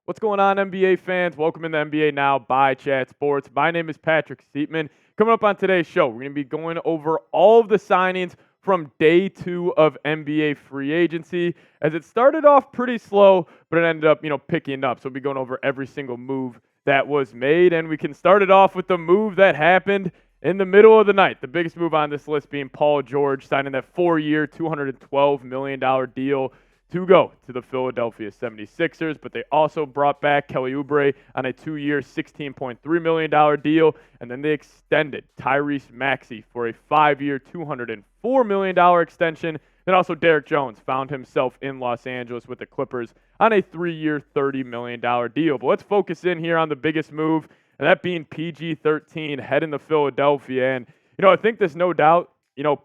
What's going on, NBA fans? Welcome in the NBA Now by Chat Sports. My name is Patrick Seatman. Coming up on today's show, we're going to be going over all of the signings from day 2 of NBA free agency, as it started off pretty slow, but it ended up, picking up. So we'll be going over every single move that was made, and we can start it off with the move that happened in the middle of the night. The biggest move on this list being Paul George signing that 4-year, $212 million deal to go to the Philadelphia 76ers, but they also brought back Kelly Oubre on a 2-year, $16.3 million deal, and then they extended Tyrese Maxey for a 5-year, $204 million extension. Then also Derrick Jones found himself in Los Angeles with the Clippers on a 3-year, $30 million deal. But let's focus in here on the biggest move, and that being PG-13 heading to Philadelphia. And, I think this no doubt,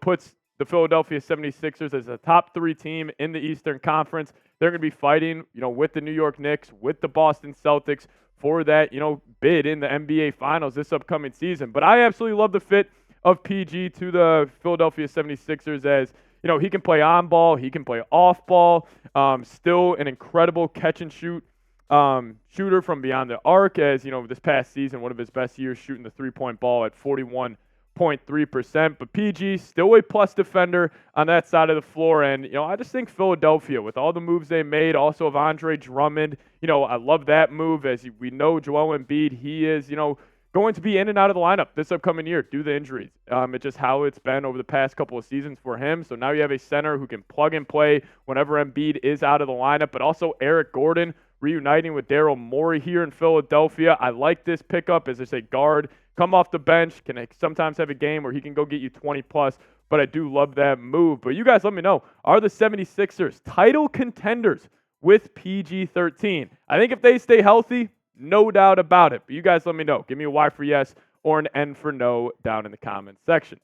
puts the Philadelphia 76ers as a top 3 team in the Eastern Conference. They're going to be fighting, with the New York Knicks, with the Boston Celtics for that, bid in the NBA Finals this upcoming season. But I absolutely love the fit of PG to the Philadelphia 76ers, as, he can play on ball, he can play off ball, still an incredible catch and shoot shooter from beyond the arc, as, this past season, one of his best years shooting the three-point ball at 41.3%, but PG still a plus defender on that side of the floor. And, I just think Philadelphia, with all the moves they made, also of Andre Drummond, I love that move, as we know Joel Embiid, he is, going to be in and out of the lineup this upcoming year due to the injuries. It's just how it's been over the past couple of seasons for him. So now you have a center who can plug and play whenever Embiid is out of the lineup, but also Eric Gordon reuniting with Daryl Morey here in Philadelphia. I like this pickup as a guard. Come off the bench, can sometimes have a game where he can go get you 20+, but I do love that move. But you guys let me know, are the 76ers title contenders with PG-13? I think if they stay healthy, no doubt about it. But you guys let me know. Give me a Y for yes or an N for no down in the comments section.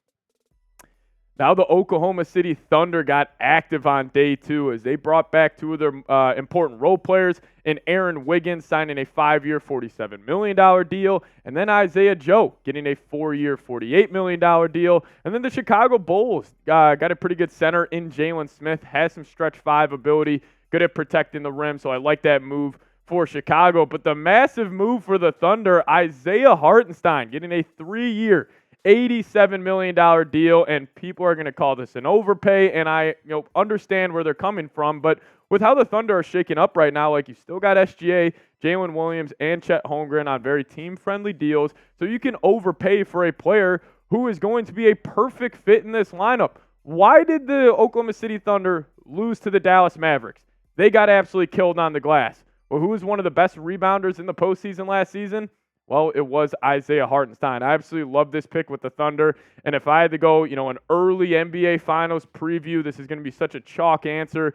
Now the Oklahoma City Thunder got active on day 2 as they brought back 2 of their important role players in Aaron Wiggins signing a 5-year, $47 million deal, and then Isaiah Joe getting a 4-year, $48 million deal. And then the Chicago Bulls got a pretty good center in Jalen Smith, has some stretch 5 ability, good at protecting the rim, so I like that move for Chicago. But the massive move for the Thunder, Isaiah Hartenstein getting a 3-year, $87 million deal, and people are going to call this an overpay, and I understand where they're coming from, but with how the Thunder are shaking up right now, you still got SGA, Jalen Williams, and Chet Holmgren on very team-friendly deals, so you can overpay for a player who is going to be a perfect fit in this lineup. Why did the Oklahoma City Thunder lose to the Dallas Mavericks? They got absolutely killed on the glass. Well, who was one of the best rebounders in the postseason last season? Well, it was Isaiah Hartenstein. I absolutely love this pick with the Thunder. And if I had to go, an early NBA Finals preview, this is going to be such a chalk answer,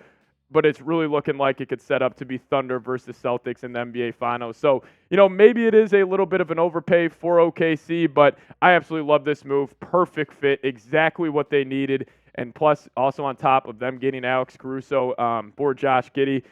but it's really looking like it could set up to be Thunder versus Celtics in the NBA Finals. So, maybe it is a little bit of an overpay for OKC, but I absolutely love this move. Perfect fit, exactly what they needed. And plus, also on top of them getting Alex Caruso for Josh Giddey,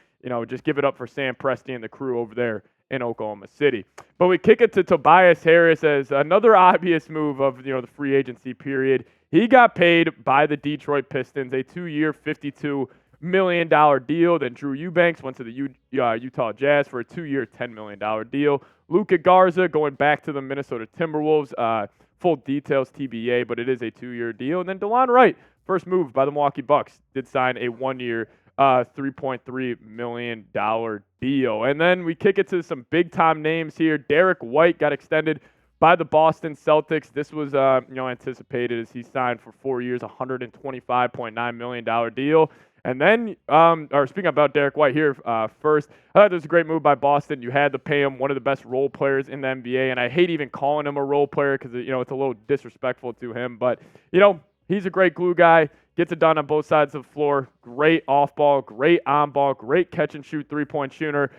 just give it up for Sam Presti and the crew over there in Oklahoma City. But we kick it to Tobias Harris as another obvious move of the free agency period. He got paid by the Detroit Pistons, a 2-year, $52 million deal. Then Drew Eubanks went to the Utah Jazz for a 2-year, $10 million deal. Luka Garza going back to the Minnesota Timberwolves. Full details TBA, but it is a 2-year deal. And then DeLon Wright, first move by the Milwaukee Bucks, did sign a 1-year, $3.3 million deal. And then we kick it to some big-time names here. Derrick White got extended by the Boston Celtics. This was, anticipated as he signed for 4 years, $125.9 million deal. And then, speaking about Derrick White here first, I thought this was a great move by Boston. You had to pay him, one of the best role players in the NBA, and I hate even calling him a role player because, it's a little disrespectful to him. But, he's a great glue guy. Gets it done on both sides of the floor. Great off-ball, great on-ball, great catch-and-shoot three-point shooter.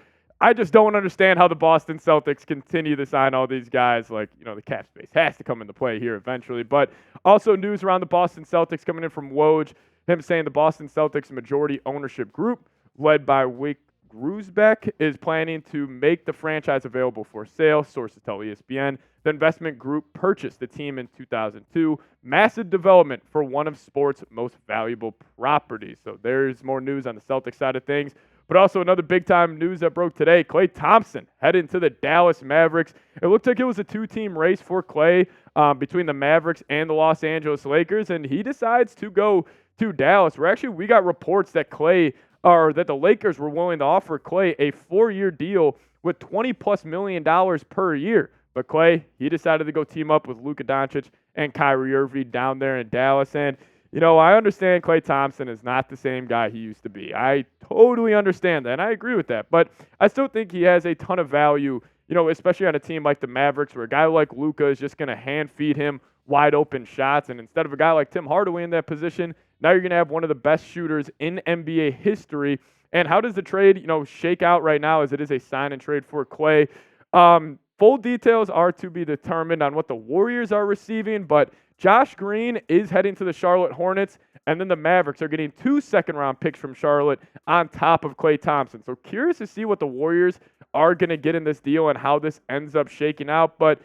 I just don't understand how the Boston Celtics continue to sign all these guys. The cap space has to come into play here eventually. But also news around the Boston Celtics coming in from Woj. Him saying the Boston Celtics majority ownership group, led by Wyc Grousbeck, is planning to make the franchise available for sale. Sources tell ESPN. The investment group purchased the team in 2002. Massive development for one of sports' most valuable properties. So there's more news on the Celtics side of things. But also another big-time news that broke today, Klay Thompson heading to the Dallas Mavericks. It looked like it was a two-team race for Klay between the Mavericks and the Los Angeles Lakers, and he decides to go to Dallas, where actually we got reports that that the Lakers were willing to offer Klay a 4-year deal with $20+ million per year. But Klay, he decided to go team up with Luka Doncic and Kyrie Irving down there in Dallas. And, I understand Klay Thompson is not the same guy he used to be. I totally understand that, and I agree with that. But I still think he has a ton of value, especially on a team like the Mavericks, where a guy like Luka is just going to hand feed him wide open shots. And instead of a guy like Tim Hardaway in that position, now you're going to have one of the best shooters in NBA history. And how does the trade, shake out right now, as it is a sign and trade for Klay? Full details are to be determined on what the Warriors are receiving, but Josh Green is heading to the Charlotte Hornets, and then the Mavericks are getting 2 second-round picks from Charlotte on top of Klay Thompson. So curious to see what the Warriors are going to get in this deal and how this ends up shaking out. But,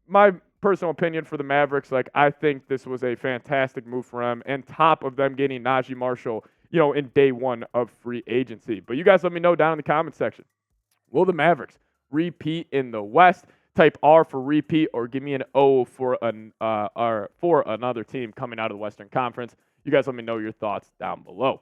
my personal opinion for the Mavericks, I think this was a fantastic move for them, and top of them getting Najee Marshall, in day one of free agency. But you guys let me know down in the comment section. Will the Mavericks repeat in the West? Type R for repeat, or give me an O for another team coming out of the Western Conference. You guys let me know your thoughts down below.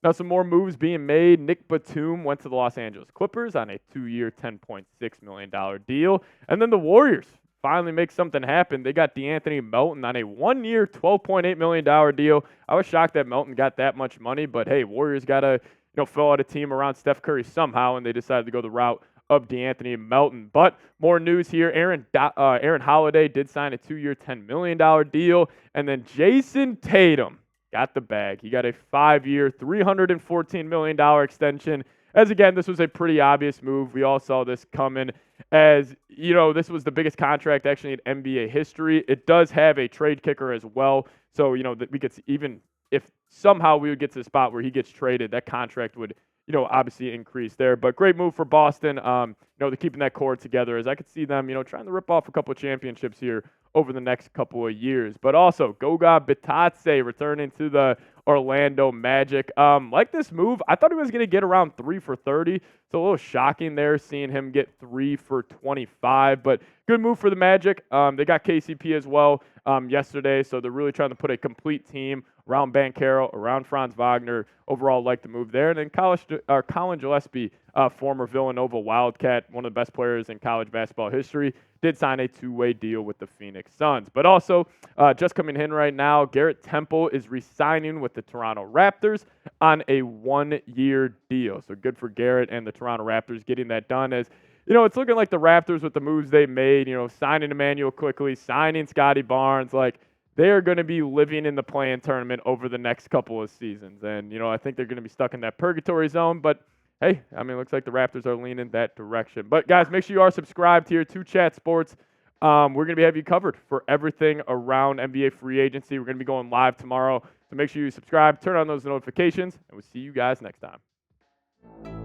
Now, some more moves being made. Nick Batum went to the Los Angeles Clippers on a 2-year, $10.6 million deal. And then the Warriors finally make something happen. They got DeAnthony Melton on a 1-year, $12.8 million deal. I was shocked that Melton got that much money, but hey, Warriors got to fill out a team around Steph Curry somehow, and they decided to go the route of DeAnthony Melton. But more news here. Aaron Holiday did sign a 2-year, $10 million deal. And then Jason Tatum got the bag. He got a 5-year, $314 million extension. As again, this was a pretty obvious move. We all saw this coming, as this was the biggest contract actually in NBA history. It does have a trade kicker as well. So, that we could see, even if somehow we would get to the spot where he gets traded, that contract would obviously increase there. But great move for Boston, they're keeping that core together, as I could see them, trying to rip off a couple of championships here over the next couple of years. But also, Goga Bitadze returning to the Orlando Magic. Like this move, I thought he was going to get around 3 for 30. It's a little shocking there, seeing him get 3 for 25. But good move for the Magic. They got KCP as well yesterday, so they're really trying to put a complete team around Banchero, around Franz Wagner. Overall, like the move there. And then Colin Gillespie, former Villanova Wildcat, one of the best players in college basketball history, did sign a 2-way deal with the Phoenix Suns. But also, just coming in right now, Garrett Temple is re-signing with the Toronto Raptors on a 1-year deal. So good for Garrett and the Toronto Raptors getting that done, as it's looking like the Raptors with the moves they made, signing Emmanuel Quickley, signing Scotty Barnes, they are going to be living in the play-in tournament over the next couple of seasons. And, I think they're going to be stuck in that purgatory zone. But, hey, it looks like the Raptors are leaning that direction. But, guys, make sure you are subscribed here to Chat Sports. We're going to be having you covered for everything around NBA free agency. We're going to be going live tomorrow. So make sure you subscribe, turn on those notifications, and we'll see you guys next time.